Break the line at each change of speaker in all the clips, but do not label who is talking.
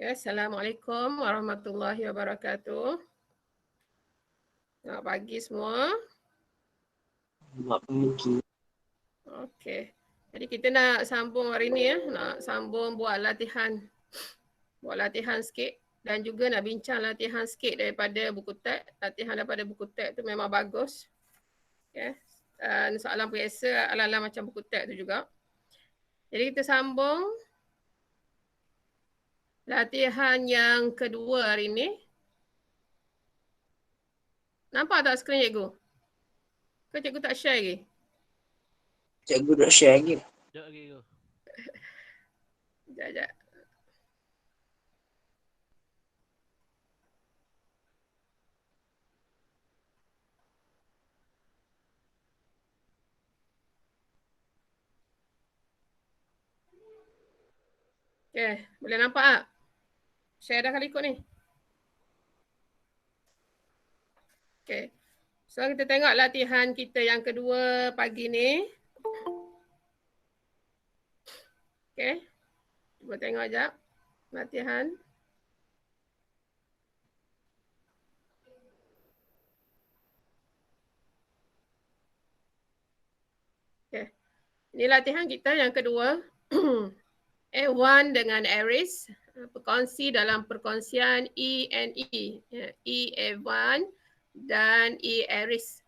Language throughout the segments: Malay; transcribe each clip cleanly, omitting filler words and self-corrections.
Ya, Assalamualaikum warahmatullahi wabarakatuh. Selamat pagi semua.
Selamat pagi.
Okey. Jadi kita nak sambung hari ni ya, nak sambung buat latihan. Buat latihan sikit dan juga nak bincang latihan sikit daripada buku teks. Latihan daripada buku teks tu memang bagus. Okay. Dan soalan biasa ala-ala macam buku teks tu juga. Jadi kita sambung latihan yang kedua hari ni. Nampak tak skrin cikgu? Ke cikgu tak share lagi?
Cikgu dah share lagi.
Sekejap lagi tu.
Sekejap. Okay, boleh nampak tak? Share dah kali ikut ni. Okay. So kita tengok latihan kita yang kedua pagi ni. Okay. Cuba tengok sekejap. Latihan. Okay. Ini latihan kita yang kedua. A1 dengan Aries. Berkongsi dalam perkongsian E&E. E A1 dan E Aries.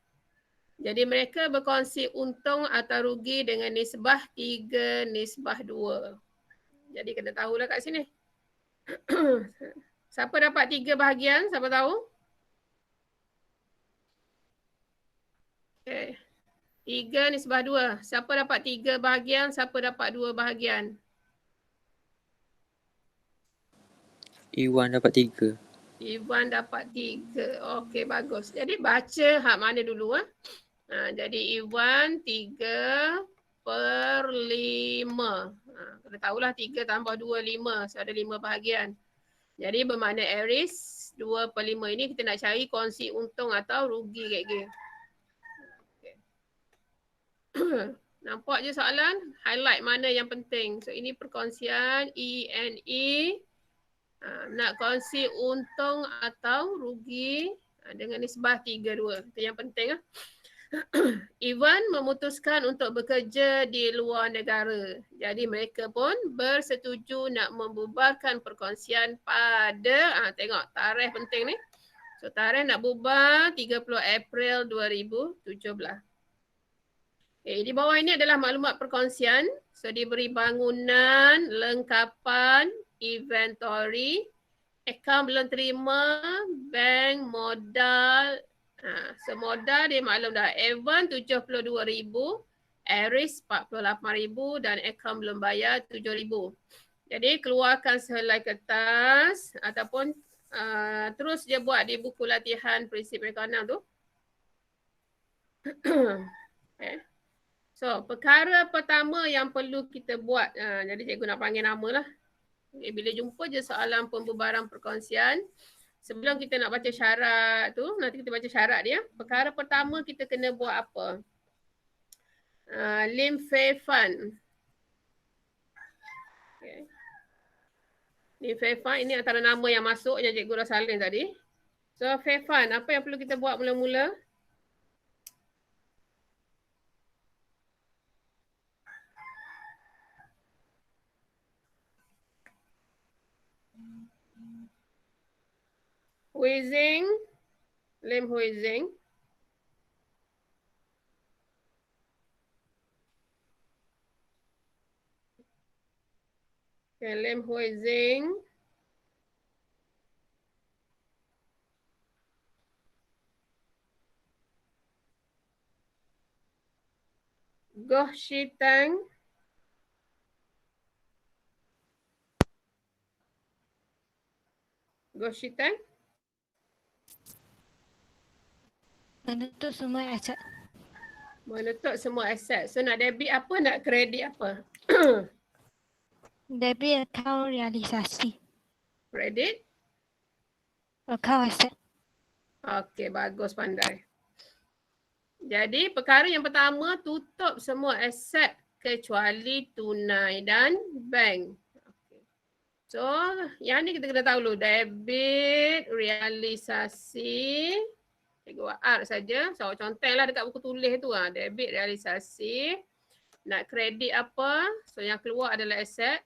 Jadi mereka berkongsi untung atau rugi dengan nisbah 3:2. Jadi kena tahulah kat sini. Siapa dapat 3 bahagian? Siapa tahu? Okay. 3:2. Siapa dapat 3 bahagian? Siapa dapat 2 bahagian?
Iwan dapat 3.
Iwan dapat 3. Okey, bagus. Jadi baca hak mana dulu. Jadi Iwan 3/5. Kena tahulah 3 tambah 2, 5. So ada 5 bahagian. Jadi bermakna Aries 2/5 ini kita nak cari kongsi untung atau rugi KG. Okay. Nampak je soalan? Highlight mana yang penting. So ini perkongsian E&E. Nak kongsi untung atau rugi dengan nisbah 3:2. Itu yang penting. Iwan memutuskan untuk bekerja di luar negara. Jadi mereka pun bersetuju nak membubarkan perkongsian pada, tengok tarikh penting ni. So tarikh nak bubar 30 April 2017. Okay, di bawah ini adalah maklumat perkongsian. So diberi bangunan, lengkapan, inventory, akaun belum terima, bank, modal. So modal dia maklum dah. Evan 72,000, Aries 48,000 dan akaun belum bayar 7,000. Jadi keluarkan sehelai kertas ataupun terus je buat di buku latihan prinsip ekonom tu. Okay. So perkara pertama yang perlu kita buat, jadi cikgu nak panggil nama lah. Bila jumpa je soalan pembubaran perkongsian, sebelum kita nak baca syarat tu, nanti kita baca syarat dia. Perkara pertama kita kena buat apa? Lim Fei Fan. Okay. Lim Fei Fan ini antara nama yang masuk yang cikgu dah salin tadi. So Fei Fan, apa yang perlu kita buat mula-mula? Huizing, Lim Huizing. Okay, Lim Huizing. Goh Shitang. Goh Shitang.
Menutup semua aset.
Menutup semua aset. So nak debit apa, nak kredit apa?
Debit akaun realisasi.
Kredit?
Akaun aset.
Okey, bagus, pandai. Jadi perkara yang pertama, tutup semua aset kecuali tunai dan bank. Okay. So, yang ni kita kena tahu dulu. Debit, realisasi. Cikgu buat R saja. So, contohlah dekat buku tulis tu. Debit, realisasi. Nak kredit apa? So, yang keluar adalah aset.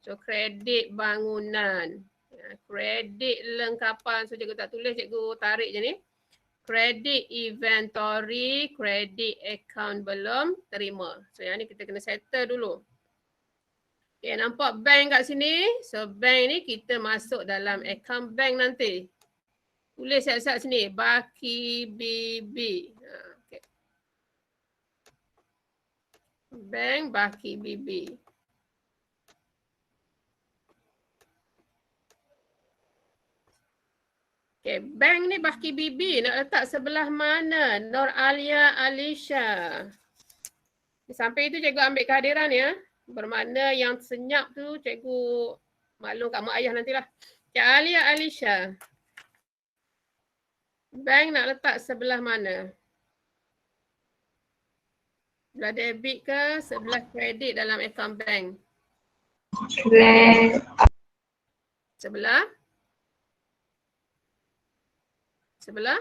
So, kredit bangunan. Kredit lengkapan. So, cikgu tak tulis, cikgu tarik je ni. Kredit inventory, kredit account belum terima. So, yang ni kita kena settle dulu. Okay, nampak bank kat sini. So, bank ni kita masuk dalam account bank nanti. Tulis siap-siap sini. Baki BB. Okay. Bank Baki BB. Okay, bank ni Baki BB nak letak sebelah mana? Nur Alia Alisha. Sampai itu cikgu ambil kehadiran ya. Bermakna yang senyap tu cikgu maklum kat mak ayah nantilah. Cik Alia Alisha. Bank nak letak sebelah mana? Sebelah debit ke sebelah kredit dalam akaun bank? Sebelah? Sebelah?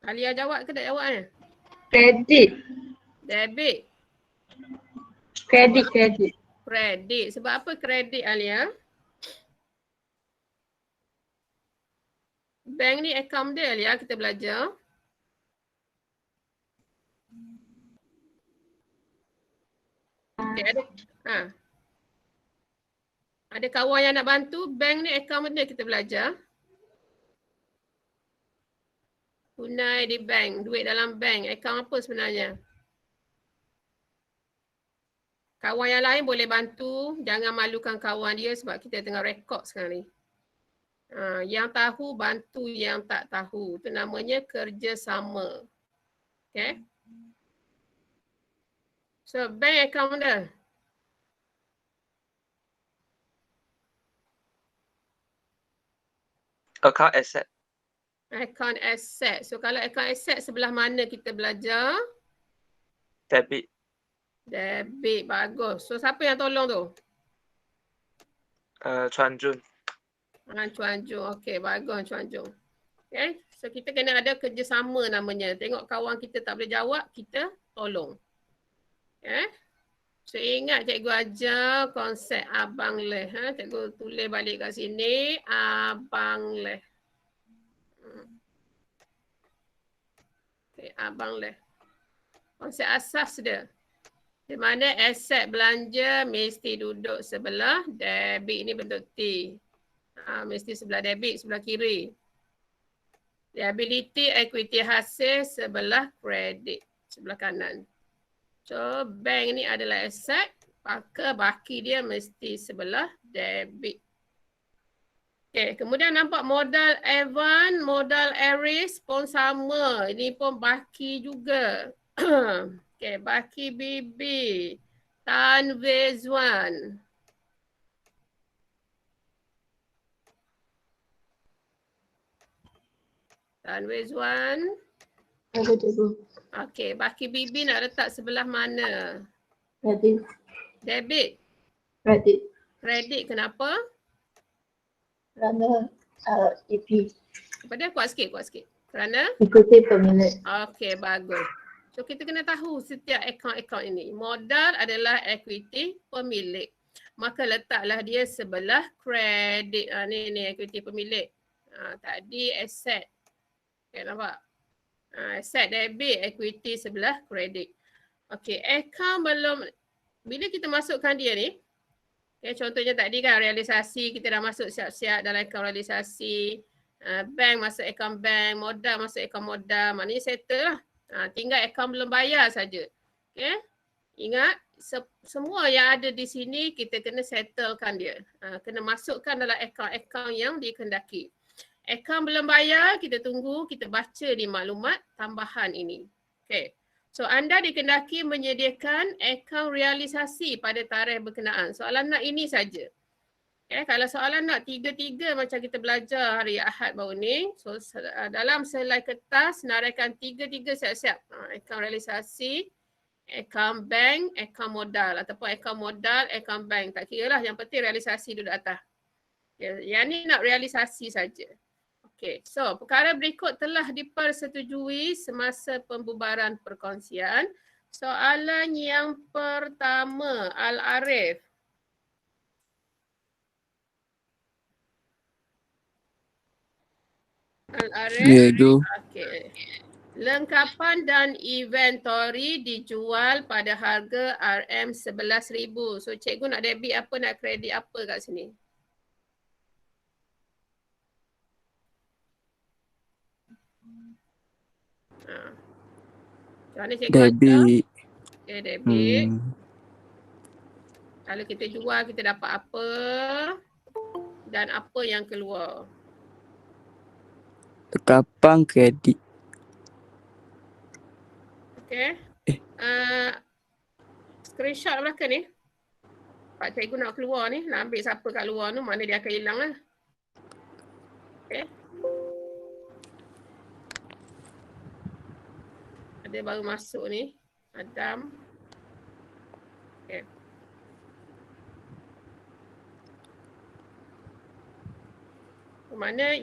Alia jawab ke tak jawab ni?
Kredit.
Debit.
Kredit.
Kredit. Sebab apa kredit Alia? Bank ni akaun dia Alia, kita belajar. Okay, ada kawan yang nak bantu, bank ni akaun dia kita belajar. Tunai di bank, duit dalam bank, akaun apa sebenarnya? Kawan yang lain boleh bantu, jangan malukan kawan dia sebab kita tengah rekod sekarang ni. Yang tahu bantu yang tak tahu, itu namanya kerjasama. Okay. So bank account dia.
Account asset.
Account asset. So kalau account asset sebelah mana kita belajar?
Debit.
Debit, bagus. So siapa yang tolong tu?
Chuan Jun.
Chuan Jun. Okay, bagus Chuan Jun. Okay, so kita kena ada kerjasama namanya. Tengok kawan kita tak boleh jawab, kita tolong. Okay. So ingat cikgu ajar konsep abang leh. Cikgu tulis balik kat sini. Abang leh. Okay, abang leh. Konsep asas dia. Di mana aset belanja mesti duduk sebelah debit ni bentuk T. Mesti sebelah debit, sebelah kiri. Liability, equity hasil sebelah kredit, sebelah kanan. So bank ni adalah aset, maka baki dia mesti sebelah debit. Okay, kemudian nampak modal Evan, modal Aris pun sama. Ini pun baki juga. Okay, Baki Bibi, Tan Vezwan. Tan Vezwan.
Ada cikgu.
Okay, Baki Bibi nak letak sebelah mana?
Kredit.
Debit.
Kredit.
Kredit kenapa?
Kerana EP.
Kepada kuat sikit, kuat sikit. Kerana?
Ikuti pemilik.
Okay, bagus. So kita kena tahu setiap akaun-akaun ini. Modal adalah equity pemilik. Maka letaklah dia sebelah kredit. Ni equity pemilik. Tadi aset. Okay, nampak? Aset debit, equity sebelah kredit. Okay, akaun belum. Bila kita masukkan dia ni. Okay, contohnya tadi kan realisasi. Kita dah masuk siap-siap dalam akaun realisasi. Bank masuk akaun bank. Modal masuk akaun modal. Maknanya settle lah. Tinggal akaun belum bayar saja. Okay. Ingat, semua yang ada di sini kita kena settlekan dia. Kena masukkan dalam akaun-akaun yang dikehendaki. Akaun belum bayar, kita tunggu, kita baca di maklumat tambahan ini. Okay. So anda dikehendaki menyediakan akaun realisasi pada tarikh berkenaan. Soalan nak ini saja. Okay, kalau soalan nak tiga-tiga macam kita belajar hari Ahad baru ni. So dalam selai kertas senaraikan tiga-tiga siap-siap. Akaun realisasi, Akaun bank, akaun modal ataupun akaun modal, akaun bank. Tak kira lah, yang penting realisasi duduk atas. Yang ni nak realisasi saja. Okey, so perkara berikut telah dipersetujui semasa pembubaran perkongsian. Soalan yang pertama, Al-Arif. Al-Arif?
Ya, Cikgu.
Okey. Lengkapan dan inventory dijual pada harga RM11,000. So cikgu nak debit apa, nak kredit apa kat sini? Macam mana cikgu ajar?
Debit.
Okay, debit.
Hmm.
Kalau kita jual, kita dapat apa dan apa yang keluar.
Lengkapan kredit.
Okay. Screenshot belakang ni. Pak cikgu nak keluar ni, nak ambil siapa kat luar tu, mana dia akan hilang lah. Okay. Ada baru masuk ni, Adam. Okay. Mana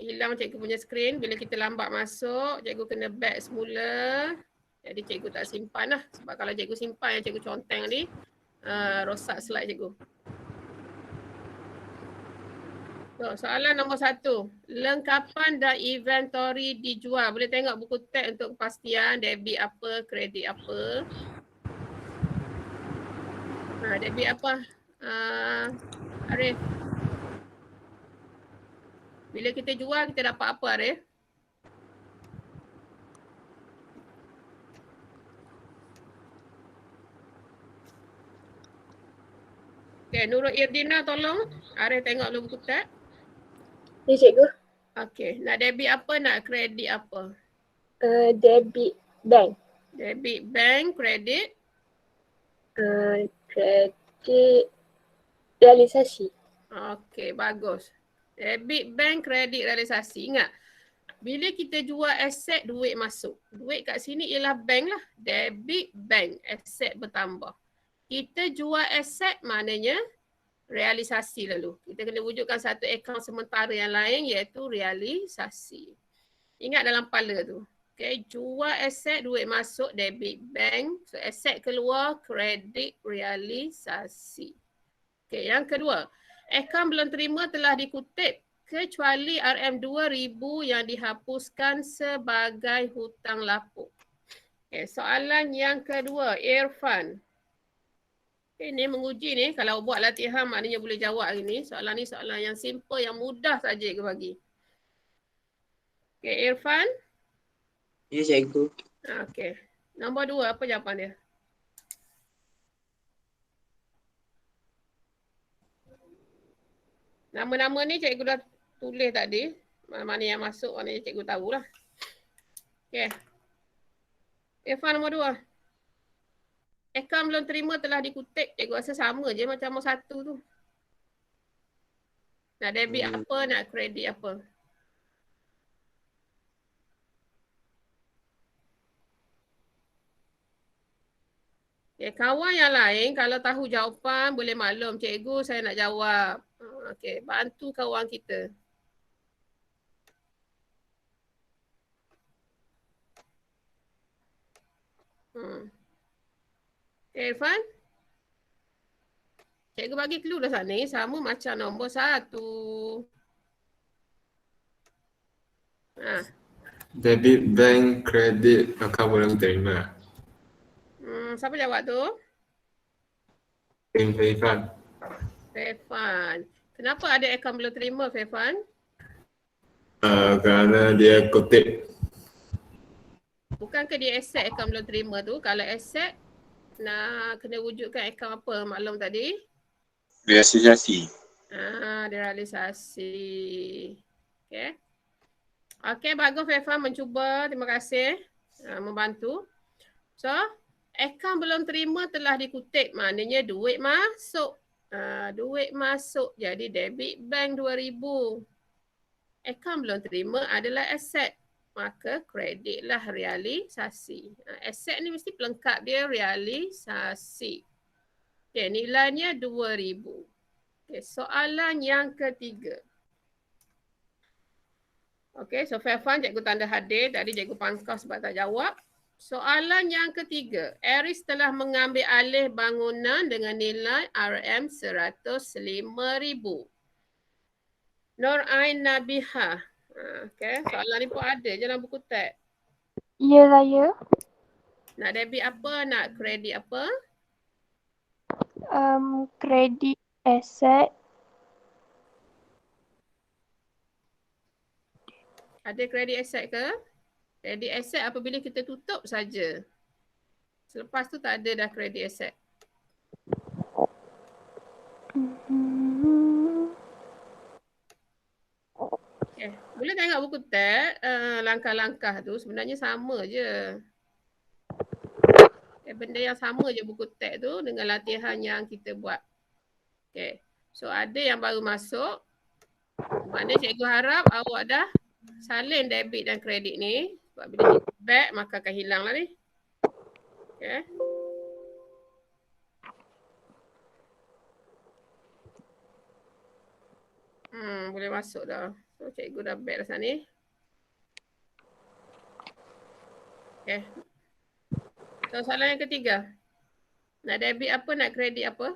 hilang cikgu punya screen bila kita lambat masuk, cikgu kena back semula. Jadi cikgu tak simpan lah. Sebab kalau cikgu simpan yang cikgu conteng ni, rosak slide cikgu. So, soalan nombor 1. Lengkapan dan inventory dijual. Boleh tengok buku tag untuk kepastian debit apa, kredit apa. Debit apa? Arif. Bila kita jual, kita dapat apa, Arif? Okay, Nurul Irdina tolong. Arif tengok dulu buku tag.
Ya, cikgu.
Okay, nak debit apa, nak kredit apa?
Debit bank.
Debit bank, kredit?
Kredit realisasi.
Okay, bagus. Debit bank, kredit realisasi. Ingat, bila kita jual aset, duit masuk. Duit kat sini ialah bank lah. Debit bank, aset bertambah. Kita jual aset maknanya realisasi lalu. Kita kena wujudkan satu akaun sementara yang lain iaitu realisasi. Ingat dalam kepala tu. Okay, jual aset, duit masuk, debit bank. So aset keluar, kredit realisasi. Okay, yang kedua. Akaun belum terima telah dikutip kecuali RM2,000 yang dihapuskan sebagai hutang lapuk. Okay, soalan yang kedua, Irfan. Ini menguji ni, kalau buat latihan maknanya boleh jawab hari ni. Soalan ni soalan yang simple, yang mudah saja kita bagi. Okay, Irfan.
Ya, cikgu.
Okay. Nombor 2, apa jawapan dia? Nama-nama ni cikgu dah tulis tadi. Mana yang masuk, mana yang cikgu tahulah. Okay. Irfan nombor 2. Akaun belum terima telah dikutip. Cikgu rasa sama je macam nombor 1 tu. Nak debit apa, nak kredit apa. Okay, kawan yang lain kalau tahu jawapan boleh maklum. Cikgu saya nak jawab. Okay, bantu kawan kita. Okay, Irfan. Cikgu bagi clue dah sana. Sama macam nombor 1.
Debit bank, kredit, akaun belum terima.
Siapa jawab tu?
Irfan.
Irfan. Kenapa ada akaun belum terima, Irfan?
Kerana dia kutip.
Bukankah dia aset akaun belum terima tu? Kalau aset, nak kena wujudkan akaun apa maklum tadi?
Realisasi.
Realisasi. Okay. Okay, bagus Irfan mencuba. Terima kasih membantu. So, akaun belum terima telah dikutip. Maknanya duit masuk. Duit masuk. Jadi debit bank 2,000. Akaun belum terima adalah aset. maka kreditlah realisasi. Aset ni mesti pelengkap dia realisasi. Okey, nilainya 2,000. Okey, soalan yang ketiga. Okey, so fair fun, cikgu tanda hadir. Tadi cikgu pangkau sebab tak jawab. Soalan yang ketiga. Aris telah mengambil alih bangunan dengan nilai RM105,000. Nur Ain Nabihah. Okey, soalan ni pun ada je dalam buku teks.
Ya saya.
Nak debit apa? Nak kredit apa?
Kredit aset.
Ada kredit aset ke? Kredit aset apabila kita tutup saja. Selepas tu tak ada dah kredit aset. Okay. Boleh tengok buku teks, langkah-langkah tu sebenarnya sama je. Benda yang sama je buku teks tu dengan latihan yang kita buat. Okay. So ada yang baru masuk. Mana cikgu harap awak dah salin debit dan kredit ni. Sebab bila cikgu back maka akan hilang lah ni. Okay. Boleh masuk dah. So cikgu dah back dah sana ni. Okay. So soalan yang ketiga. Nak debit apa, nak kredit apa?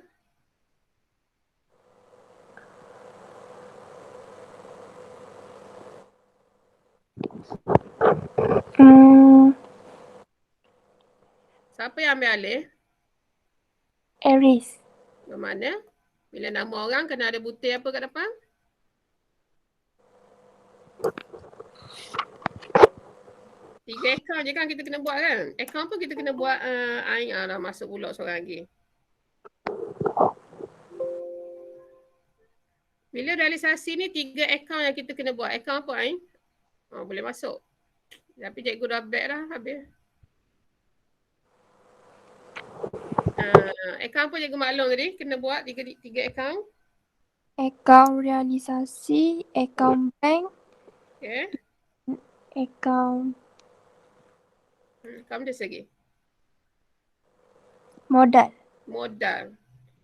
Siapa yang ambil alih?
Aris.
Bermakna bila nama orang kena ada butir apa kat depan? Tiga akaun je kan kita kena buat kan? Akaun pun kita kena buat Ain dah masuk pula seorang lagi. Bila realisasi ni 3 akaun yang kita kena buat. Akaun apa Ain? Boleh masuk. Tapi cikgu dah back dah habis. Akaun apa cikgu maklum tadi? Kena buat 3 akaun.
Akaun realisasi, akaun bank,
Okay.
akaun
Akaun dia lagi.
modal.
Modal.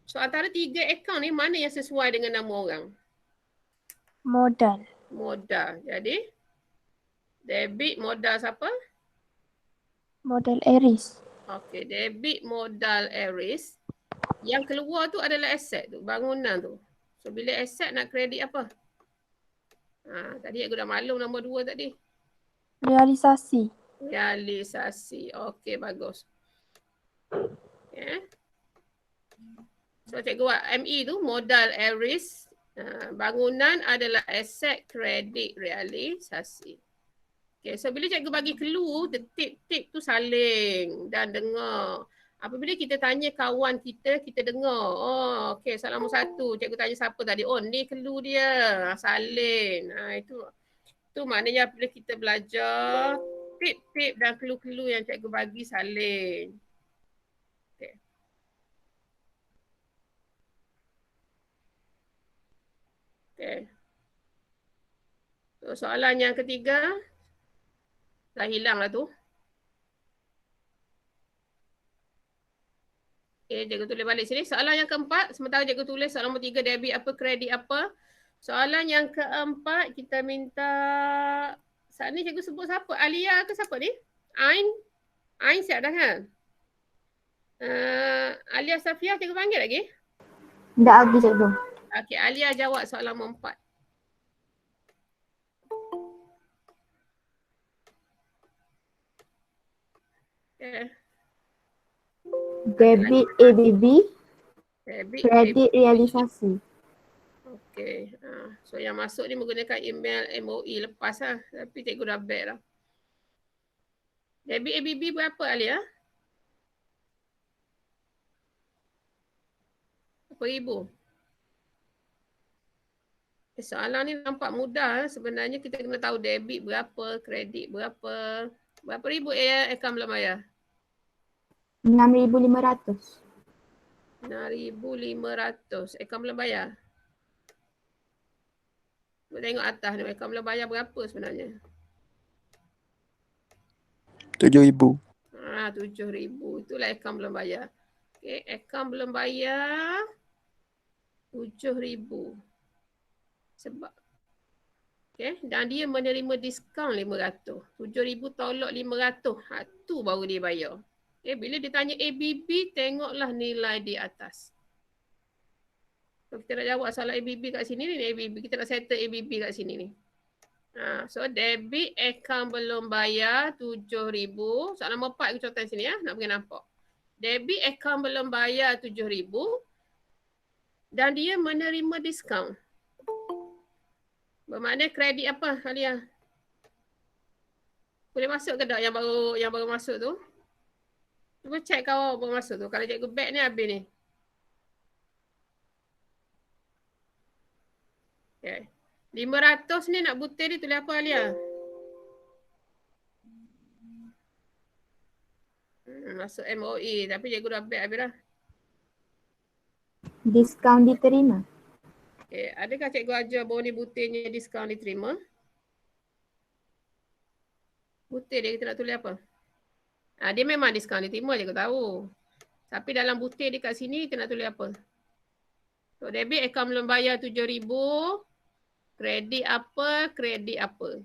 So antara 3 akaun ni mana yang sesuai dengan nama orang?
Modal.
Modal. Jadi debit modal siapa?
Modal Aris.
Okey, debit modal Aris. Yang keluar tu adalah aset tu, bangunan tu. So bila aset nak kredit apa? Tadi aku dah maklum nombor 2 tadi.
Realisasi.
Realisasi. Okey, bagus. Okay. So cikgu buat ME tu modal Aris. Bangunan adalah aset kredit realisasi. Okay, so bila cikgu bagi clue, tip-tip tu saling dan dengar. Apabila kita tanya kawan kita, kita dengar. Oh, okay, soalan nombor 1. Cikgu tanya siapa tadi? Oh, ni clue dia. Salin. Itu maknanya bila kita belajar, tip-tip dan clue-clue yang cikgu bagi salin. Okay. Okay. So, soalan yang ketiga. Dah hilang lah tu. Okay, cikgu tulis balik sini. Soalan yang keempat, sementara cikgu tulis soalan nombor 3, debit apa, kredit apa. Soalan yang keempat, kita minta, saat ni cikgu sebut siapa? Alia ke siapa ni? Ain? Ain siap dah kan? Alia Safiah cikgu panggil lagi?
Dah habis cikgu.
Okay, Alia jawab soalan nombor 4. Okay.
Debit ABB,
Debit,
kredit realisasi.
Okay. So yang masuk ni menggunakan email MOE lepas lah. Tapi cikgu dah back dah. Debit ABB berapa Alia? Berapa ribu? Soalan ni nampak mudah. Sebenarnya kita kena tahu debit berapa, kredit berapa. Berapa ribu akaun belum bayar?
6,500.
6,500. Akaun belum bayar? Tengok atas ni, akaun belum bayar berapa sebenarnya?
7,000.
7,000. Itulah akaun belum bayar. Okey, akaun belum bayar 7,000. Sebab okey, dan dia menerima diskaun 500. 7,000 tolak 500. Tu baru dia bayar. Okey, bila dia tanya ABB, tengoklah nilai di atas. So, kita nak jawab soalan ABB kat sini ni, ABB. Kita nak settle ABB kat sini ni. So debit akaun belum bayar 7,000. Soalan nombor 4 aku contoh sini ya, nak bagi nampak. Debit akaun belum bayar 7,000 dan dia menerima diskaun. Bermakna kredit apa Alia? Boleh masuk ke tak yang baru masuk tu? Cuba check kau baru masuk tu. Kalau cikgu back ni habis ni. Okay. 500 ni nak butir dia tulis apa Alia? Masuk MOE tapi cikgu dah back habis dah.
Diskaun diterima.
Okay. Adakah cikgu ajar bahawa ni butirnya diskaun diterima? Butir dia kita nak tulis apa? Dia memang diskaun diterima cikgu tahu. Tapi dalam butir dia kat sini kita nak tulis apa? So debit akaun belum bayar 7,000. Kredit apa, kredit apa.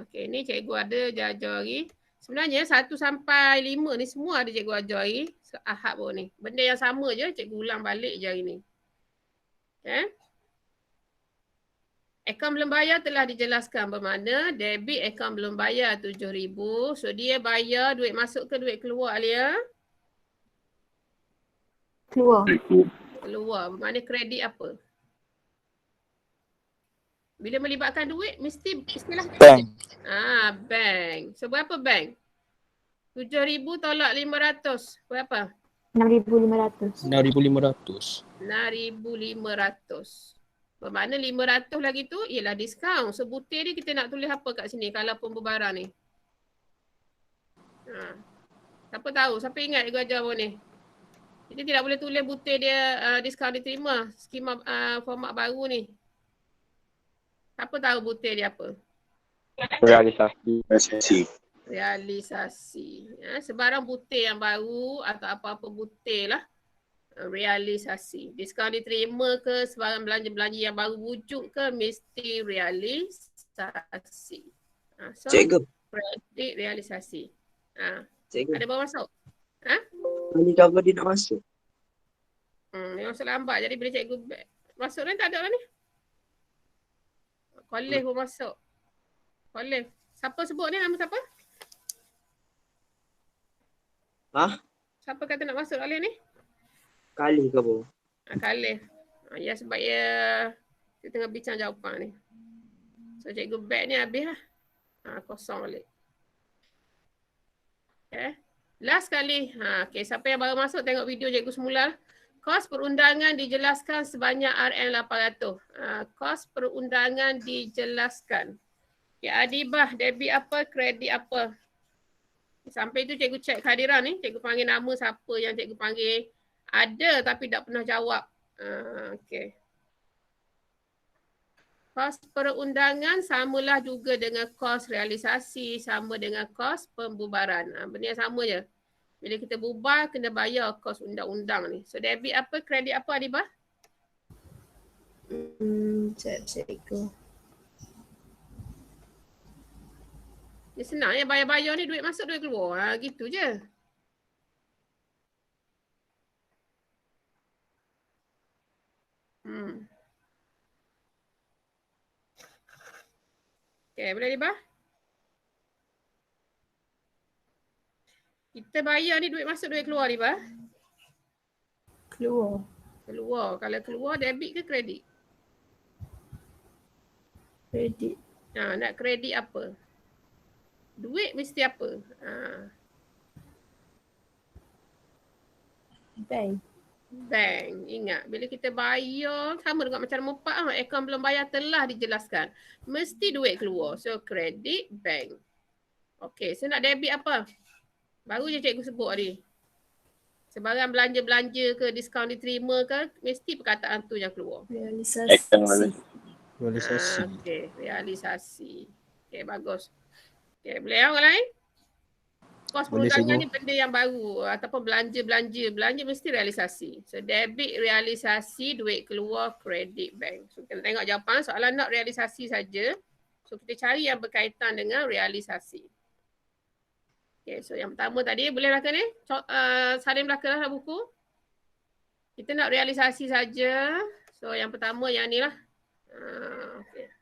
Okay, ni cikgu ada ajar hari. Sebenarnya 1 sampai 5 ni semua ada cikgu ajar hari. Ahad pun ni. Benda yang sama je, cikgu ulang balik je hari ni. Okay. Akaun belum bayar telah dijelaskan bermakna debit akaun belum bayar 7,000. So dia bayar duit masuk ke duit keluar Alia?
Keluar.
Keluar. Bermakna kredit apa? Bila melibatkan duit, mesti istilah
Bank.
Bank. So berapa bank? 7,000 tolak 500. Berapa?
6,500.
6,500.
6,500. Bermakna 500 lagi tu ialah diskaun. So butir ni kita nak tulis apa kat sini kalau pembubaran ni? Siapa tahu? Siapa ingat cikgu ajar apa ni? Kita tidak boleh tulis butir dia diskaun diterima. Skema format baru ni. Siapa tahu butir dia apa?
Realisasi.
Realisasi. Sebarang butir yang baru atau apa-apa butir lah. Realisasi. Diskaun diterima ke sebarang belanja-belanja yang baru wujud ke mesti realisasi. So,
Cikgu.
Kredit realisasi.
Cikgu.
Ada baru masuk?
Ni cover dia nak masuk.
Dia masuk lambat jadi bila cikgu masuk ni tak ada lah ni. Kolej pun masuk. Kolej. Siapa sebut ni nama siapa? Siapa kata nak masuk Kolej ni?
Kali ke apa?
Kolej. Ya sebab ya kita tengah bincang jawapan ni. So cikgu back ni habis lah. Kosong balik. Okay. Last kali. Okay. Siapa yang baru masuk tengok video cikgu semula. Kos perundangan dijelaskan sebanyak RM800. Kos perundangan dijelaskan. Okay, Adibah, debit apa, kredit apa. Sampai tu cikgu cek kehadiran ni. Cikgu panggil nama siapa yang cikgu panggil. Ada tapi tak pernah jawab. Okay. Kos perundangan samalah juga dengan kos realisasi. Sama dengan kos pembubaran. Benda yang sama je. Bila kita bubar, kena bayar kos undang-undang ni. So, debit apa, kredit apa, Adibah?
Cikgu.
Dia senang ya, bayar-bayar ni duit masuk, duit keluar. Gitu je. Okay, boleh Adibah? Kita bayar ni duit masuk, duit keluar ni, Bah?
Keluar.
Keluar. Kalau keluar, debit ke kredit?
Kredit.
Nak kredit apa? Duit mesti apa?
Bank.
Bank. Ingat, bila kita bayar, sama dengan macam nombor 4, akaun belum bayar telah dijelaskan. Mesti duit keluar. So, kredit, bank. Okay, so nak debit apa? Baru je cikgu sebut tadi. Sebarang belanja-belanja ke, diskaun diterima ke, mesti perkataan tu yang keluar.
Realisasi.
Okay, realisasi. Okay, bagus. Okay, boleh orang lain? Kos
Boleh,
perundangan
cikgu.
ni benda yang baru ataupun belanja mesti realisasi. So debit realisasi, duit keluar kredit bank. So kita tengok jawapan soalan nak realisasi saja. So kita cari yang berkaitan dengan realisasi. Okay, so yang pertama tadi boleh belakang ni? Salim belakanglah buku. Kita nak realisasi saja. So yang pertama yang ni lah. Okay.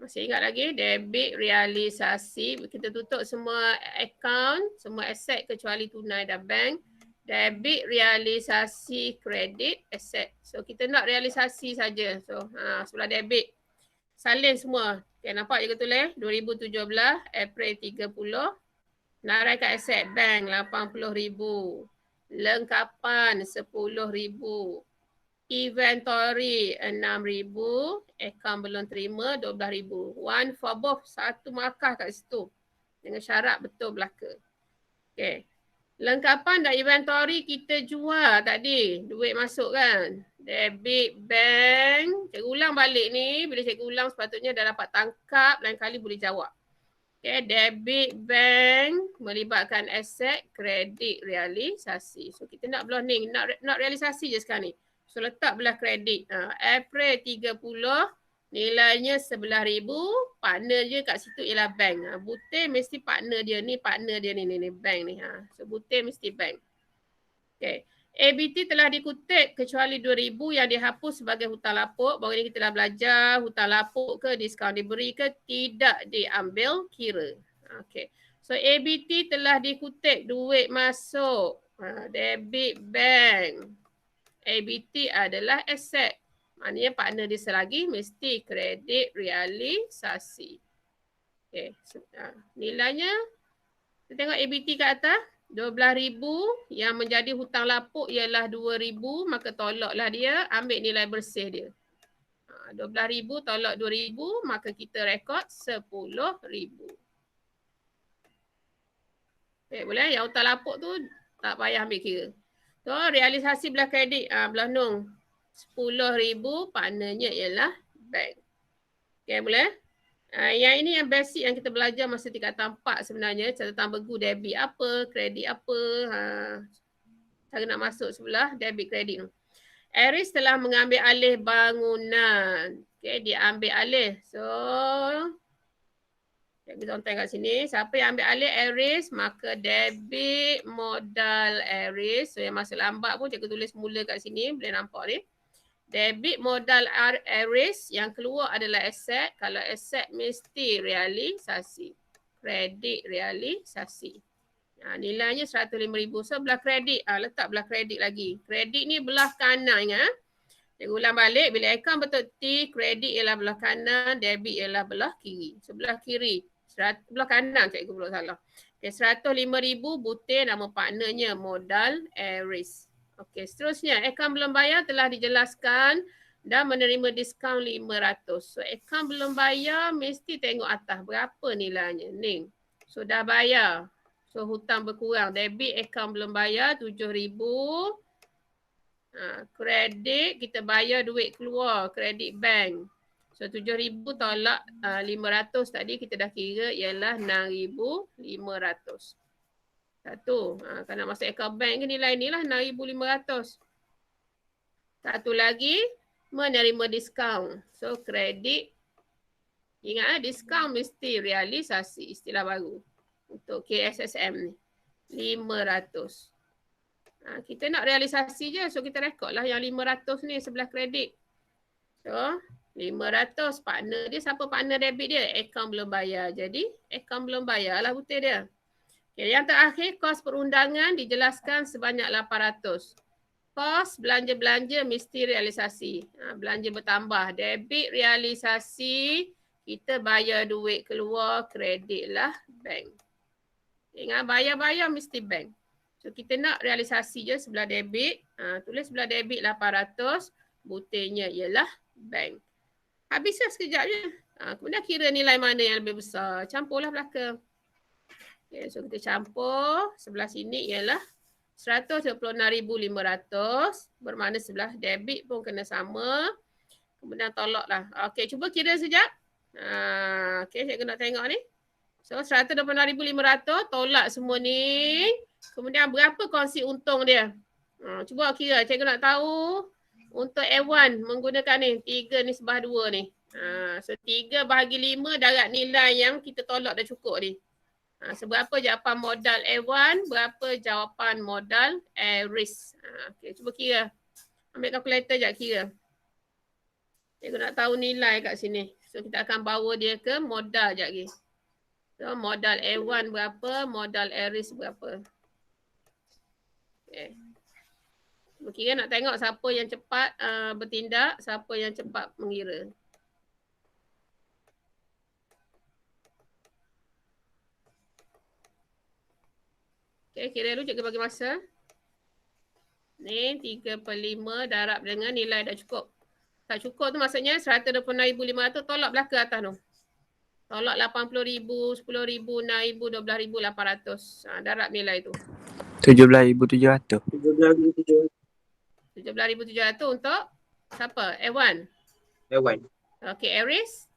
Masih ingat lagi, debit realisasi. Kita tutup semua account, semua aset kecuali tunai dan bank. Debit realisasi kredit aset. So kita nak realisasi saja. So sebelah debit. Salin semua. Okay, nampak je tulis 2017 April 30. Naraikan aset bank 80,000. Lengkapan 10,000. Inventory 6,000, account belum terima 12,000. One for both, satu markah kat situ. Dengan syarat betul belaka. Okay. Lengkapan dan inventory kita jual tadi. Duit masuk kan. Debit bank. Cikgu ulang balik ni. Bila cikgu ulang sepatutnya dah dapat tangkap. Lain kali boleh jawab. Okay. Debit bank melibatkan aset kredit realisasi. So kita nak belah ni. Nak realisasi je sekarang ni. So letak belah kredit. April 30 nilainya 11,000. Partner je kat situ ialah bank. Butir mesti partner dia ni bank ni. So butir mesti bank. Okay. ABT telah dikutip kecuali 2,000 yang dihapus sebagai hutang lapuk. Baru ni kita dah belajar hutang lapuk ke diskaun diberi ke tidak diambil kira. Okay. So ABT telah dikutip duit masuk. Debit bank. ABT adalah aset. Maknanya partner dia selagi mesti kredit realisasi. Okay. Nilainya, kita tengok ABT kat atas. 12,000 yang menjadi hutang lapuk ialah 2,000. Maka tolaklah dia. Ambil nilai bersih dia. 12,000 tolak 2,000. Maka kita rekod 10,000. Okay, boleh? Yang hutang lapuk tu tak payah ambil kira. So, realisasi belah kredit, belah nung 10,000, partnernya ialah bank. Okay, boleh? Yang ini yang basic yang kita belajar masa tingkatan 4 sebenarnya. Catatan begu debit apa, kredit apa. Cara nak masuk sebelah debit kredit tu. Aris telah mengambil alih bangunan. Okay, dia ambil alih. So, kita contoh kat sini. Siapa yang ambil alih Aris, maka debit modal Aris. So yang masa lambat pun cikgu tulis mula kat sini. Boleh nampak ni. Debit modal Aris yang keluar adalah aset. Kalau aset mesti realisasi. Kredit realisasi. Nilainya 105,000. So belah kredit. Letak belah kredit lagi. Kredit ni belah kanan. Ingat. Cikgu ulang balik. Bila account betul T, kredit ialah belah kanan. Debit ialah belah kiri. Sebelah kiri. Belah kanan cikgu pula salah. Okay, 105,000 butir nama partnernya modal Aris. Okey, seterusnya akaun belum bayar telah dijelaskan dan menerima diskaun 500. So akaun belum bayar mesti tengok atas berapa nilainya. Ni. So dah bayar. So hutang berkurang. Debit akaun belum bayar 7,000. Kredit kita bayar duit keluar. Kredit bank. So 7,000 tolak 500 tadi kita dah kira ialah 6,500. Satu. Kalau nak masuk akaun bank ke nilai ni lah 6,500. Satu lagi menerima diskaun. So kredit. Ingat diskaun mesti realisasi istilah baru. Untuk KSSM ni. 500. Kita nak realisasi je. So kita rekod lah yang 500 ni sebelah kredit. So 500 partner dia, siapa partner debit dia? Akaun belum bayar. Jadi akaun belum bayar lah butir dia. Okay, yang terakhir kos perundangan dijelaskan sebanyak 800. Kos belanja-belanja mesti realisasi. Belanja bertambah. Debit realisasi, kita bayar duit keluar, kredit lah bank. Ingat bayar-bayar mesti bank. So kita nak realisasi je sebelah debit. Tulis sebelah debit 800. Butirnya ialah bank. Habislah sekejap je. Kemudian kira nilai mana yang lebih besar. Campurlah belakang. Okay, so kita campur. Sebelah sini ialah 126,500. Bermakna sebelah debit pun kena sama. Kemudian tolaklah. Okey, cuba kira sekejap. Okey, saya nak tengok ni. So 126,500 tolak semua ni. Kemudian berapa kongsi untung dia? Cuba kira, cikgu nak tahu untuk A1 menggunakan ni 3/2 ni. So 3 bahagi 5 darab nilai yang kita tolak dah cukup ni. Seberapa jawapan modal A1, berapa jawapan modal A-risk. Okay, cuba kira. Ambil kalkulator sekejap kira. Cikgu nak tahu nilai kat sini. So kita akan bawa dia ke modal sekejap lagi. So modal A1 berapa, modal A-risk berapa. Okay. Cuba kira nak tengok siapa yang cepat bertindak, siapa yang cepat mengira. Okay, kira dulu cikgu bagi masa. Ni 3/5 darab dengan nilai dah cukup. Tak cukup tu maksudnya 126,500 tolak belakang atas tu. Tolak 80,000, 10,000, 6,000, 12,800. Darab nilai tu.
17,700.
17,700.
17,700 untuk siapa? A1.
A1.
Okay, Aries.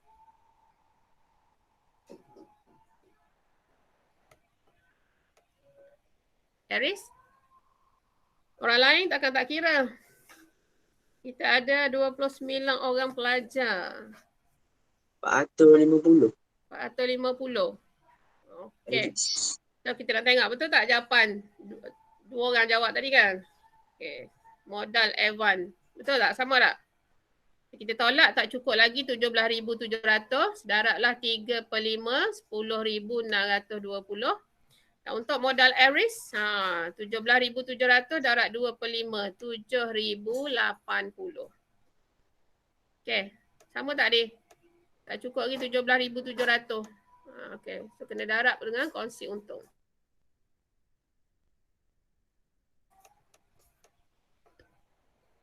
Aries. Orang lain takkan tak kira. Kita ada 29 orang pelajar.
450.
450. Okay. So kita nak tengok betul tak jawapan. Dua orang jawab tadi kan. Okay. Modal A1. Betul tak? Sama tak? Kita tolak tak cukup lagi 17,700. Darablah 3/5. 10,620. Dan untuk modal Aries, 17,700 darab 2/5, 7,080. Okay, sama tak Adi? Tak cukup lagi 17,700. Okay, so kena darab dengan kongsi untung.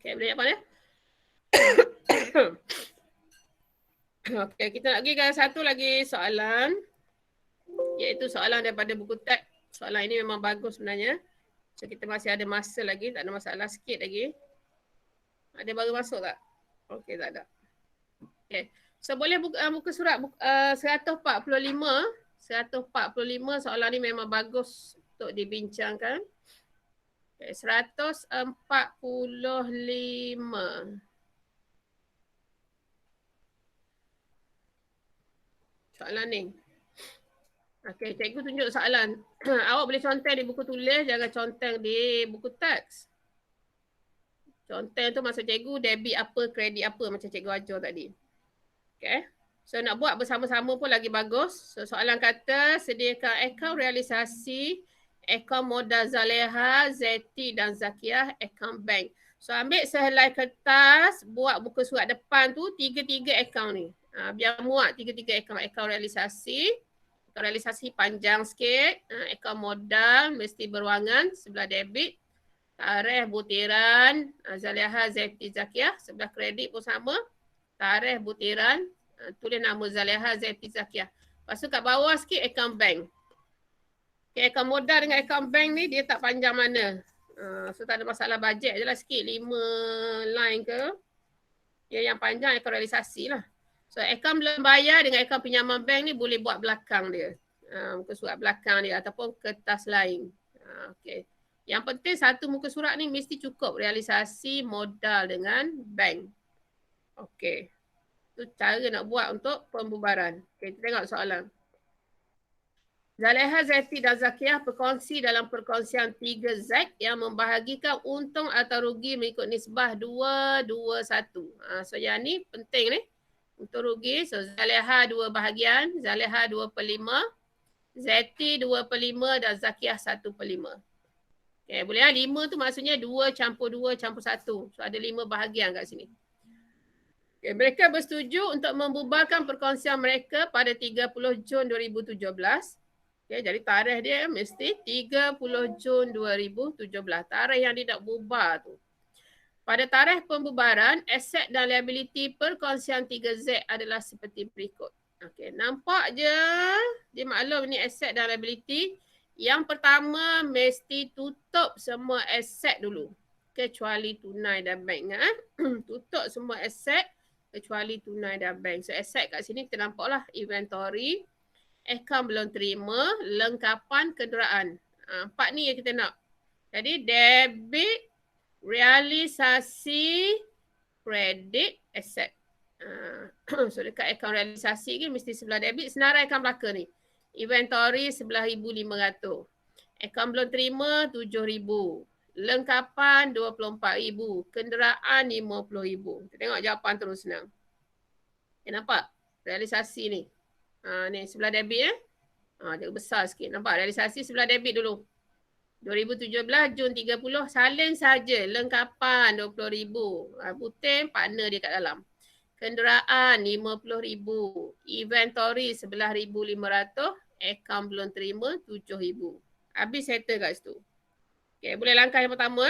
Okay, boleh jawab ya? Okay, kita nak pergi ke satu lagi soalan. Iaitu soalan daripada buku teks. Soalan ini memang bagus sebenarnya. So kita masih ada masa lagi, tak ada masalah, sikit lagi. Ada baru masuk tak? Okey, tak ada. Okey. So boleh buka surat 145. 145 soalan ni memang bagus untuk dibincangkan. Okay, 145. Soalan ni. Okey, cikgu tunjuk soalan. Awak boleh conteng di buku tulis, jangan conteng di buku teks. Conteng tu maksud cikgu debit apa, kredit apa macam cikgu ajar tadi. Okey. So nak buat bersama-sama pun lagi bagus. So soalan kata sediakan akaun realisasi, akaun modal Zaleha, Zeti dan Zakiah, akaun bank. So ambil sehelai kertas, buat buku surat depan tu 3 akaun ni. Biar muat 3 akaun. Akaun realisasi. Akaun realisasi panjang sikit. Akaun modal mesti berwangan sebelah debit. Tarikh butiran Zaleha, Zeti, Zakiah. Sebelah kredit pun sama. Tarikh butiran. Tulis nama Zaleha, Zeti, Zakiah. Lepas tu kat bawah sikit akaun bank. Okay, akaun modal dengan akaun bank ni dia tak panjang mana. So tak ada masalah bajet je lah sikit. 5 line ke. Yang panjang akaun realisasi lah. So akaun belum bayar dengan akaun pinjaman bank ni boleh buat belakang dia. Muka surat belakang dia ataupun kertas lain. Okay. Yang penting satu muka surat ni mesti cukup realisasi modal dengan bank. Okay. Itu cara nak buat untuk pembubaran. Okay, kita tengok soalan. Zaleha, Zeti dan Zakiah berkongsi dalam perkongsian 3Z yang membahagikan untung atau rugi mengikut nisbah 2-2-1. So yang ni penting ni. Untuk rugi, so Zaleha 2 bahagian, Zaleha 2/5, Zeti 2/5 dan Zakiah 1/5. Okay, boleh lah 5 tu maksudnya 2 campur 2 campur 1. So ada 5 bahagian kat sini. Okay, mereka bersetuju untuk membubarkan perkongsian mereka pada 30 Jun 2017. Okay, jadi tarikh dia mesti 30 Jun 2017. Tarikh yang dia nak bubar tu. Pada tarikh pembubaran, aset dan liability perkongsian 3Z adalah seperti berikut. Okey, nampak je dia maklum ni aset dan liability. Yang pertama mesti tutup semua aset dulu. Kecuali tunai dan bank. Tutup semua aset kecuali tunai dan bank. So aset kat sini kita nampak lah inventory, Akaun belum terima, lengkapan kenderaan. 4 ni yang kita nak. Jadi debit, realisasi, kredit, aset. So dekat akaun realisasi ni mesti sebelah debit, senarai akaun belaka ni. Inventory 11,500. Akaun belum terima 7,000. Lengkapan 24,000. Kenderaan 50,000. Kita tengok jawapan terus senang. Nampak? Realisasi ni. Ni sebelah debit dia besar sikit. Nampak? Realisasi sebelah debit dulu. 2017 Jun 30 salin saja lengkapan 20,000. Putih partner dia kat dalam. Kenderaan 50,000. Inventory 11,500. Akaun belum terima 7,000. Habis settle kat situ. Okay, boleh langkah yang pertama.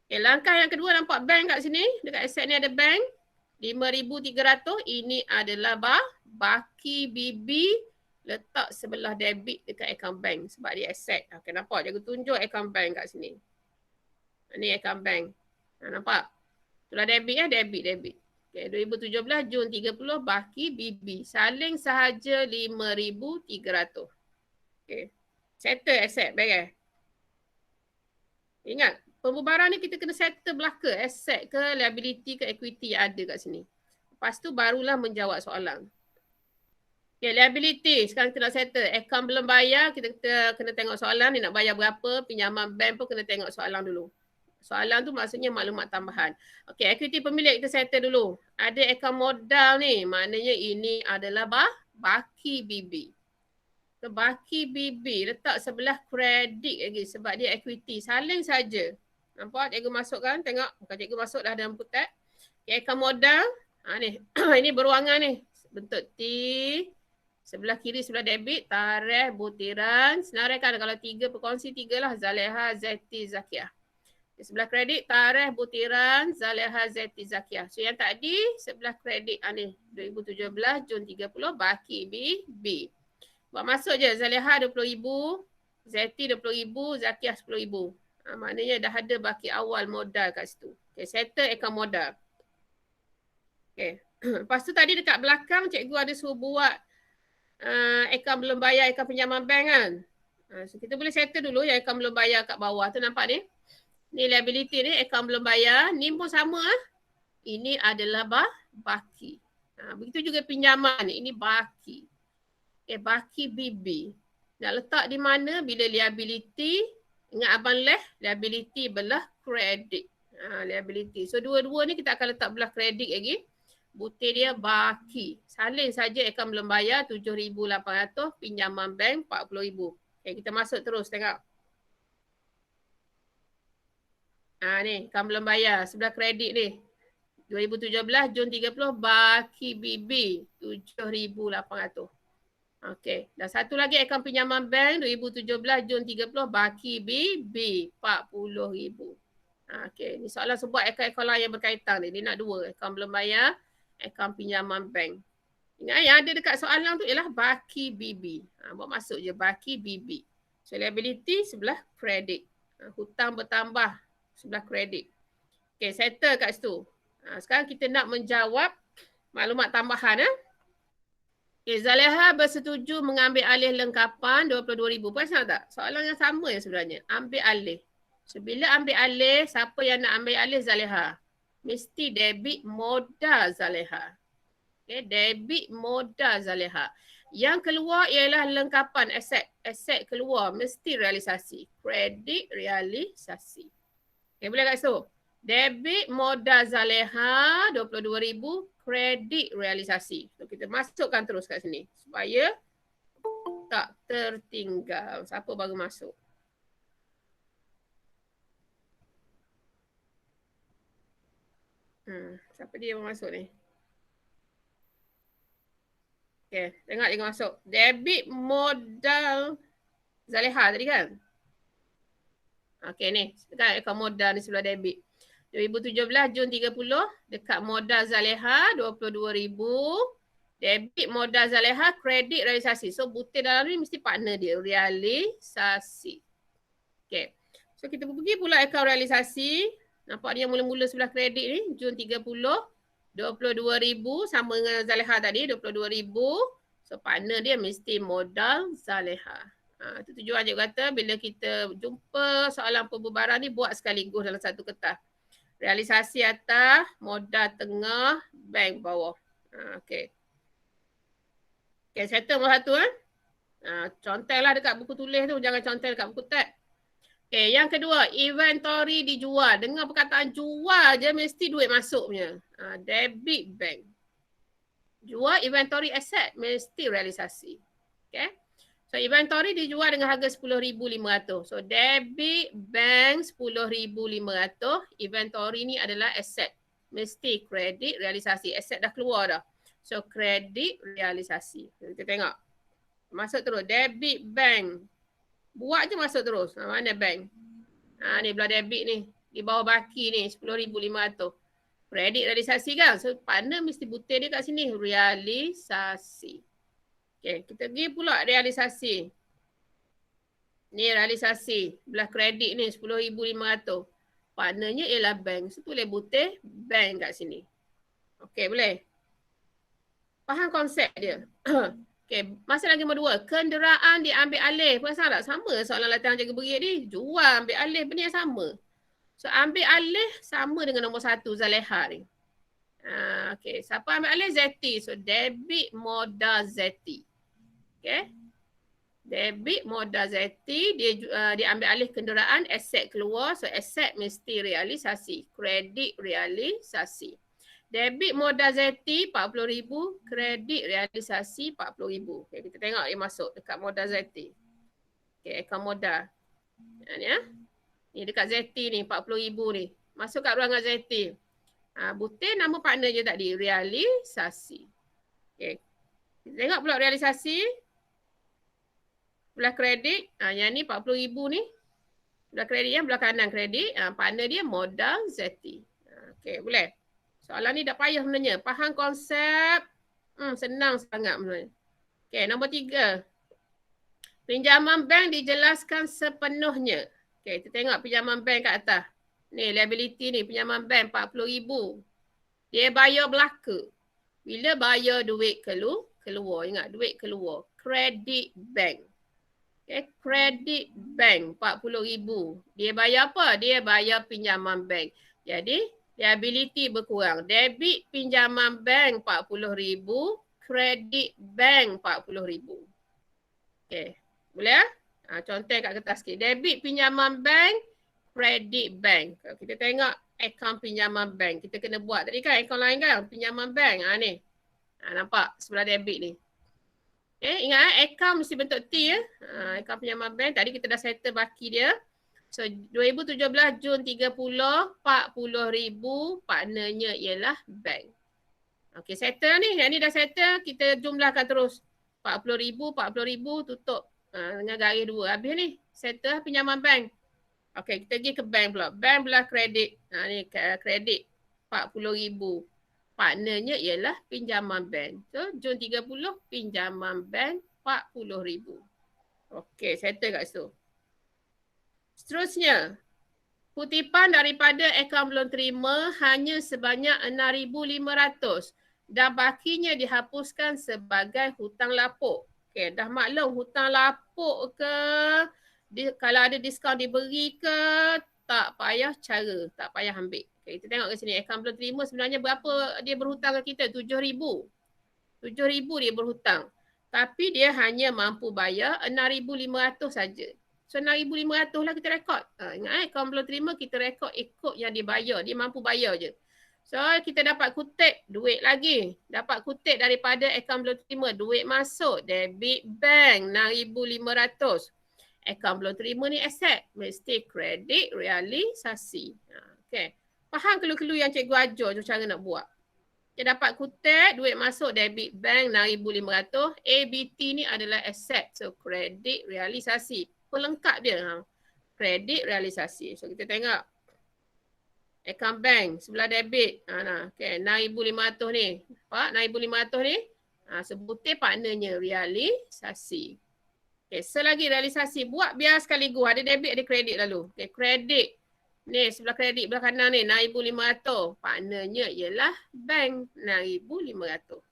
Okay, langkah yang kedua nampak bank kat sini. Dekat aset ni ada bank. 5,300. Ini adalah baki BB. Letak sebelah debit dekat akaun bank sebab dia aset. Okay, nampak? Cikgu tunjuk akaun bank kat sini. Ni akaun bank. Nampak? Sebelah debit debit. Okay, 2017 Jun 30 baki BB. Saling sahaja 5,300. Okay. Settle aset, baik. Ingat, pembubaran ni kita kena settle belaka. Aset ke, liability ke, equity yang ada kat sini. Lepas tu barulah menjawab soalan. Okay, liability. Sekarang kita nak settle. Akaun belum bayar, kita kena tengok soalan ni nak bayar berapa. Pinjaman bank pun kena tengok soalan dulu. Soalan tu maksudnya maklumat tambahan. Okay, equity pemilik kita settle dulu. Ada akaun modal ni. Maknanya ini adalah baki BB. Baki BB letak sebelah kredit lagi sebab dia equity. Saling saja. Nampak cikgu masukkan? Tengok. Bukan cikgu masuk dah dalam putat. Okay, akaun modal. Ni. Ini beruangan ni. Bentuk T. Sebelah kiri sebelah debit. Tarikh, butiran. Senaraikan kalau 3 berkongsi 3 lah. Zaleha, Zeti, Zakiah. Sebelah kredit, tarikh, butiran, Zaleha, Zeti, Zakiah. So yang tadi sebelah kredit ni 2017 Jun 30 baki BB. Buat masuk je Zaleha 20,000, Zeti 20,000, Zakiah 10,000. Maknanya dah ada baki awal modal kat situ. Okay, settle akaun modal. Okay. Lepas tu tadi dekat belakang cikgu ada suruh buat akaun belum bayar, akaun pinjaman bank kan. So kita boleh settle dulu yang akaun belum bayar kat bawah tu, nampak ni. Ni liability ni, akaun belum bayar. Ni pun sama Ini adalah baki. Begitu juga pinjaman ni, ini baki. Okay, baki BB. Nak letak di mana bila liability, ingat abang liability belah kredit. Liability. So dua-dua ni kita akan letak belah kredit lagi. Butir dia baki. Salin saja akaun belum bayar 7,800, pinjaman bank 40,000. Okay, kita masuk terus tengok. Ni akaun belum bayar sebelah kredit ni. 2017 Jun 30 baki BB 7,800. Okey, dan satu lagi akaun pinjaman bank 2017 Jun 30 baki BB 40,000. Okey, ni soalan sebut akaun-akaun lain yang berkaitan ni. Dia nak dua, akaun belum bayar, akaun pinjaman bank. Ingat yang ada dekat soalan tu ialah baki BB. Buat masuk je baki BB. So liability sebelah kredit. Hutang bertambah sebelah kredit. Okey, settle kat situ. Sekarang kita nak menjawab maklumat tambahan. Okay, Zaleha bersetuju mengambil alih lengkapan 22,000. Perasan tak? Soalan yang sama ya sebenarnya. Ambil alih. So, bila ambil alih, siapa yang nak ambil alih? Zaleha. Mesti debit modal Zaleha. Okay, debit modal Zaleha. Yang keluar ialah lengkapan aset. Aset keluar mesti realisasi. Kredit realisasi. Okay, boleh kat situ? Debit modal Zaleha 22,000. Kredit realisasi. So, kita masukkan terus kat sini. Supaya tak tertinggal. Siapa baru masuk? Siapa dia yang masuk ni? Okay, tengok dia masuk. Debit modal Zaleha tadi kan? Okay ni. Dekat akaun modal ni sebelah debit. 2017 Jun 30 dekat modal Zaleha 22,000. Debit modal Zaleha, kredit realisasi. So butir dalam ni mesti partner dia, realisasi. Okay. So kita pergi pula akaun realisasi. Nampak dia mula-mula sebelah kredit ni, Jun 30 22,000 sama dengan Zaleha tadi 22,000. So partner dia mesti modal Zaleha. Itu tujuan cikgu kata bila kita jumpa soalan pembubaran ni buat sekaligus dalam satu kertas. Realisasi atas, modal tengah, bank bawah. Okey. Okey, settle nombor 1 contohlah dekat buku tulis tu, jangan contoh dekat buku tab. Okey, yang kedua, inventory dijual. Dengar perkataan jual je mesti duit masuk punya. Debit bank. Jual inventory asset mesti realisasi. Okey. So inventory dijual dengan harga 10,500. So debit bank 10,500. Inventory ni adalah aset. Mesti kredit realisasi. Aset dah keluar dah. So kredit realisasi. Kita tengok. Masuk terus. Debit bank. Buat je masuk terus. Mana bank? Ni belah debit ni. Di bawah baki ni 10,500. Kredit realisasi kan? So partner mesti butir dia kat sini. Realisasi. Okay, kita pergi pula realisasi. Ni realisasi. Belah kredit ni 10,500. Partnernya ialah bank. So boleh butir bank kat sini. Okay, boleh? Faham konsep dia? Okay, masalah nombor 2. Kenderaan diambil alih. Perasan tak? Sama soalan latihan jaga berit ni. Jual, ambil alih. Benda yang sama. So ambil alih sama dengan nombor 1 Zaleha ni. Okay, siapa ambil alih? Zeti. So debit modal Zeti. Okay. Debit modal Zeti, dia ambil alih kenderaan, aset keluar. So aset mesti realisasi. Kredit realisasi. Debit modal Zeti 40,000, kredit realisasi 40,000. Okay, kita tengok dia masuk dekat modal Zeti. Okay, akaun modal. Ni Ni dekat Zeti ni 40,000 ni. Masuk kat ruangan Zeti. Butir nama partner je tadi, realisasi. Okay. Kita tengok pula realisasi. Belah kredit, yang ni 40,000 ni. Belah kredit yang belah kanan kredit, partner dia modal Zeti. Okey, boleh. Soalan ni tak payah sebenarnya. Faham konsep? Senang sangat sebenarnya. Okey, nombor 3. Pinjaman bank dijelaskan sepenuhnya. Okey, kita tengok pinjaman bank kat atas. Ni liability ni, pinjaman bank 40,000. Dia bayar belaka. Bila bayar duit keluar, ingat duit keluar. Credit bank. Okay, credit bank 40,000. Dia bayar apa? Dia bayar pinjaman bank. Jadi, liability berkurang. Debit pinjaman bank 40,000. Credit bank 40,000. Okay, boleh? Contoh kat kertas sikit. Debit pinjaman bank, credit bank. Kalau kita tengok akaun pinjaman bank. Kita kena buat. Tadi kan akaun lain kan? Pinjaman bank. Ni. Nampak sebelah debit ni. Okay, ingat akaun mesti bentuk T ya. Akaun pinjaman bank. Tadi kita dah settle baki dia. So 2017 Jun 30, 40,000 partnernya ialah bank. Okay, settle ni. Yang ni dah settle. Kita jumlahkan terus. 40,000, 40,000 tutup dengan garis 2. Habis ni. Settle pinjaman bank. Okay, kita pergi ke bank pula. Bank belah kredit. Ni kredit 40,000. Partnernya ialah pinjaman bank. So, Jun 30, pinjaman bank 40,000. Okey, settle kat situ. Seterusnya, kutipan daripada akaun belum terima hanya sebanyak 6,500 dan bakinya dihapuskan sebagai hutang lapuk. Okey, dah maklum hutang lapuk ke, kalau ada diskaun diberi ke, tak payah cara, tak payah ambil. Okay, kita tengok ke sini. Akaun belum terima sebenarnya berapa dia berhutang ke kita? 7,000. 7,000 dia berhutang. Tapi dia hanya mampu bayar 6,500 saja. So 6,500 lah kita rekod. Ingat akaun belum terima kita rekod ikut yang dia bayar. Dia mampu bayar je. So kita dapat kutip duit lagi. Dapat kutip daripada akaun belum terima. Duit masuk. Debit bank 6,500. Akaun belum terima ni aset. Mesti kredit realisasi. Okay. Faham kelu-kelu yang cikgu ajar tu cara nak buat. Kita dapat kutip, duit masuk debit bank 6,500. ABT ni adalah aset. So kredit realisasi. Pelengkap dia. Kredit realisasi. So kita tengok. Akaun bank sebelah debit. Okay, 6,500 ni. Nampak 6,500 ni. Sebutir partnernya realisasi. Okay, selagi realisasi buat biar sekaligus. Ada debit, ada kredit lalu. Okay, kredit. Ni sebelah kredit belah kanan ni 6,500. Partnernya ialah bank 6,500.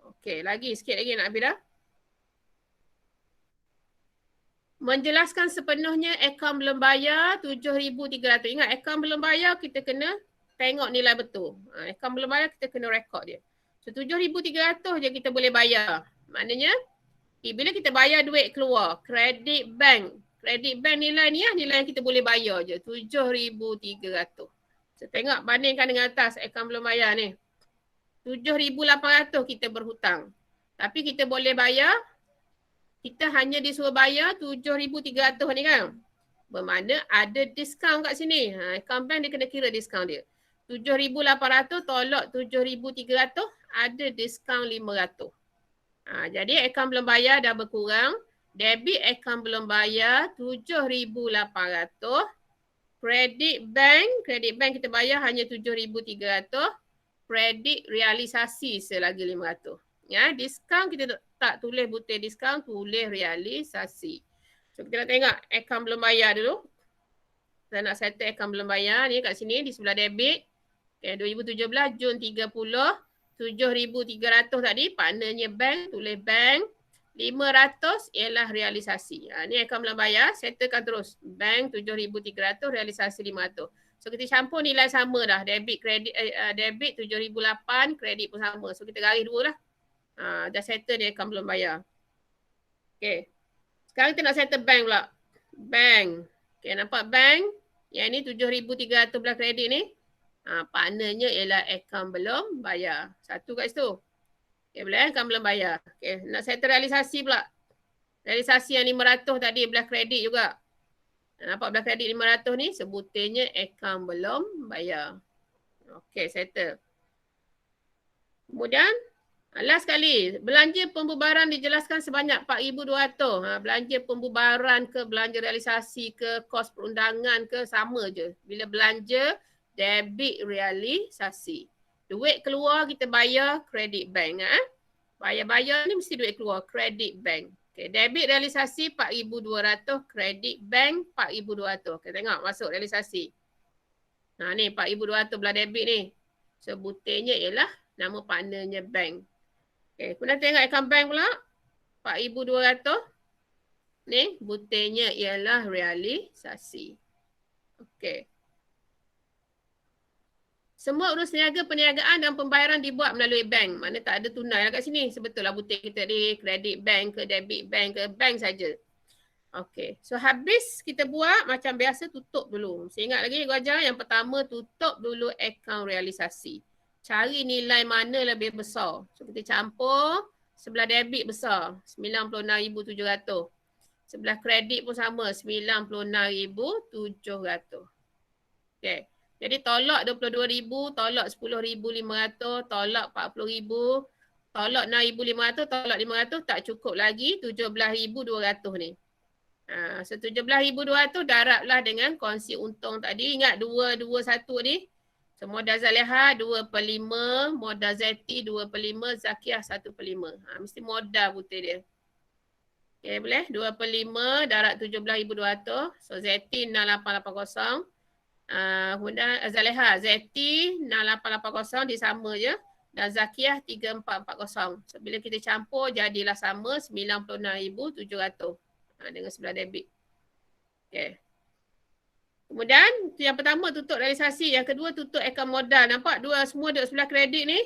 Okey, lagi sikit lagi nak habis dah. menjelaskan sepenuhnya akaun belum bayar 7,300. Ingat akaun belum bayar kita kena tengok nilai betul. Akaun belum bayar kita kena rekod dia. So 7,300 je kita boleh bayar. Maknanya bila kita bayar duit keluar, kredit bank. Kredit bank nilai ni nilai yang kita boleh bayar je 7,300. So tengok bandingkan dengan atas akaun belum bayar ni. 7,800 kita berhutang. Tapi kita boleh bayar, kita hanya disuruh bayar 7,300 ni kan. Bermakna ada diskaun kat sini. Akaun bank dia kena kira diskaun dia. 7,800 tolak 7,300 ada diskaun 500. Jadi akaun belum bayar dah berkurang. Debit akaun belum bayar 7,800. Kredit bank kita bayar hanya 7,300. Kredit realisasi selagi 500. Ya, diskaun kita tak tulis butir diskaun, tulis realisasi. So kita nak tengok akaun belum bayar dulu. Saya nak settle akaun belum bayar ni kat sini di sebelah debit. Okay, 2017 Jun 30, 7,300 tadi partnernya bank, tulis bank. 500 ialah realisasi. Ni akaun belum bayar, settlekan terus. Bank 7,300, realisasi 500. So kita campur nilai sama dah. Debit kredit debit 7,800, kredit pun sama. So kita garis dua lah. Dah settle ni akaun belum bayar. Okay. Sekarang kita nak settle bank pula. Bank. Okay, nampak bank? Yang ni 7,300 belah kredit ni. Partnernya ialah akaun belum bayar. Satu kat situ. Okay, boleh akaun belum bayar. Okay, nak settle realisasi pula. Realisasi yang 500 tadi belah kredit juga. Nampak belah kredit 500 ni sebutannya akaun belum bayar. Okay, settle. Kemudian last sekali, belanja pembubaran dijelaskan sebanyak 4,200. Belanja pembubaran ke belanja realisasi ke kos perundangan ke sama je. Bila belanja debit realisasi. Duit keluar kita bayar kredit bank. Bayar-bayar ni mesti duit keluar kredit bank. Okay, debit realisasi 4,200, kredit bank 4,200. Okay, tengok masuk realisasi. Ni 4,200 belah debit ni. Sebutannya ialah nama partnernya bank. Okay, kemudian tengok akaun bank pula. 4,200. Ni butirnya ialah realisasi. Okay. Semua urus niaga, perniagaan dan pembayaran dibuat melalui bank. Mana tak ada tunai lah kat sini. Sebetulnya butir kita ni kredit bank ke debit bank ke bank saja. Okay. So habis kita buat macam biasa tutup dulu. Saya ingat lagi gua ajar yang pertama tutup dulu akaun realisasi. Cari nilai mana lebih besar. So kita campur sebelah debit besar 96,700. Sebelah kredit pun sama 96,700. Okay. Jadi tolak 22,000, tolak 10,500, tolak 40,000, tolak 6,500, tolak 500 tak cukup lagi 17,200 ni. So 17,200 darablah dengan kongsi untung tadi. Ingat 221 ni. So modal Zaleha 2/5, modal Zeti 2/5, Zakiah 1/5. Mesti modal butir dia. Okay, boleh? 2/5 darab 17,200. So Zeti 6880. Kemudian Zaleha, Zeti 6880 dia sama je. Dan Zakiah 3440. So bila kita campur jadilah sama 96,700. Dengan sebelah debit. Okay. Kemudian yang pertama tutup realisasi, yang kedua tutup akaun modal. Nampak semua duduk sebelah kredit ni.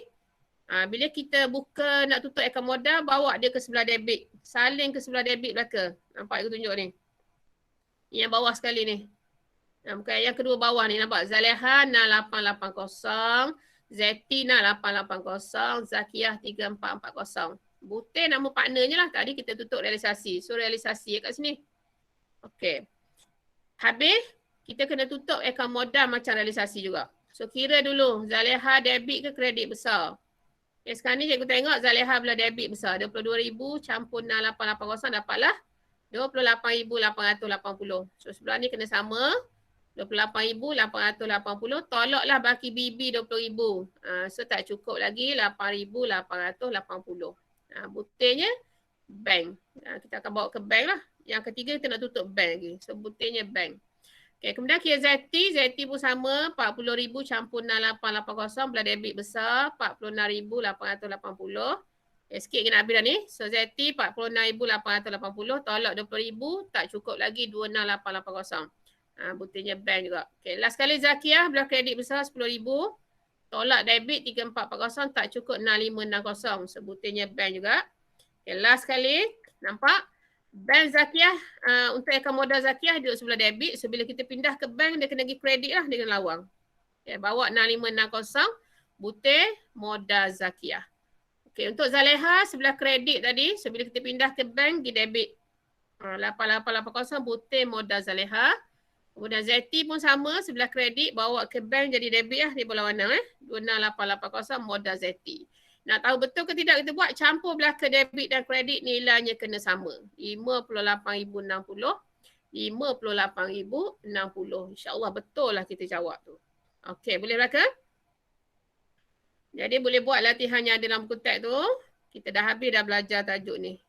Bila kita buka nak tutup akaun modal, bawa dia ke sebelah debit. Saling ke sebelah debit belaka. Nampak aku tunjuk ni. Yang bawah sekali ni. Bukan yang kedua bawah ni, nampak Zaleha 6880, Zeti 6880, Zakiah 3440. Butir nama partnernya lah. Tadi kita tutup realisasi. So realisasi kat sini. Okey. Habis kita kena tutup akaun modal macam realisasi juga. So kira dulu Zaleha debit ke kredit besar. Okay, sekarang ni cikgu tengok Zaleha belah debit besar. 22,000 campur 6880 dapatlah 28,880. So sebelah ni kena sama. 28,880. Tolaklah baki BB 20,000. So tak cukup lagi 8,880. Butirnya bank. Kita akan bawa ke bank lah. Yang ketiga kita nak tutup bank lagi. So butirnya bank. Okay, kemudian kira Zeti. Zeti pun sama. 40,000 campur 6880 belah debit besar. 46,880. Sikit nak habis dah ni. So ZT 46,880, tolak 20,000, tak cukup lagi 26,880. Buktinya bank juga. Okay, last kali Zakiah belah kredit besar 10,000. Tolak debit 3440, tak cukup 6560. So buktinya bank juga. Okay, last kali, nampak? Bank Zakiah, untuk akaun modal Zakiah duduk sebelah debit. So bila kita pindah ke bank, dia kena pergi kredit lah, dia kena lawang. Okay, bawa 6560, butir modal Zakiah. Okay, untuk Zaleha sebelah kredit tadi, so bila kita pindah ke bank, pergi debit. 8880 butir modal Zaleha. Kemudian ZT pun sama, sebelah kredit, bawa ke bank jadi debit lah, dia berlawanan 26880 modal ZT. Nak tahu betul ke tidak kita buat, campur belah ke debit dan kredit, nilainya kena sama. 58,060, 58,060. InsyaAllah betul lah kita jawab tu. Okey, boleh belakang? Jadi boleh buat latihan yang ada dalam buku teks tu. Kita dah habis dah belajar tajuk ni.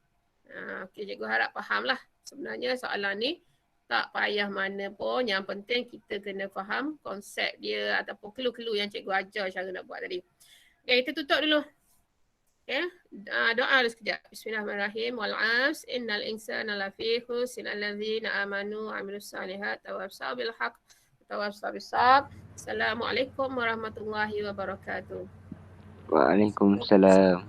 Okey, cikgu harap faham lah. Sebenarnya soalan ni tak payah mana pun. Yang penting kita kena faham konsep dia ataupun clue-clue yang cikgu ajar cara nak buat tadi. Okey, kita tutup dulu. Okay. Doa dulu sekejap. Bismillahirrahmanirrahim. Wal'as innal insana lafi khusr allazina amanu wa amilus salihat tawassaw bil haqq tawassaw bis sabr. Assalamualaikum warahmatullahi wabarakatuh.
Waalaikumsalam.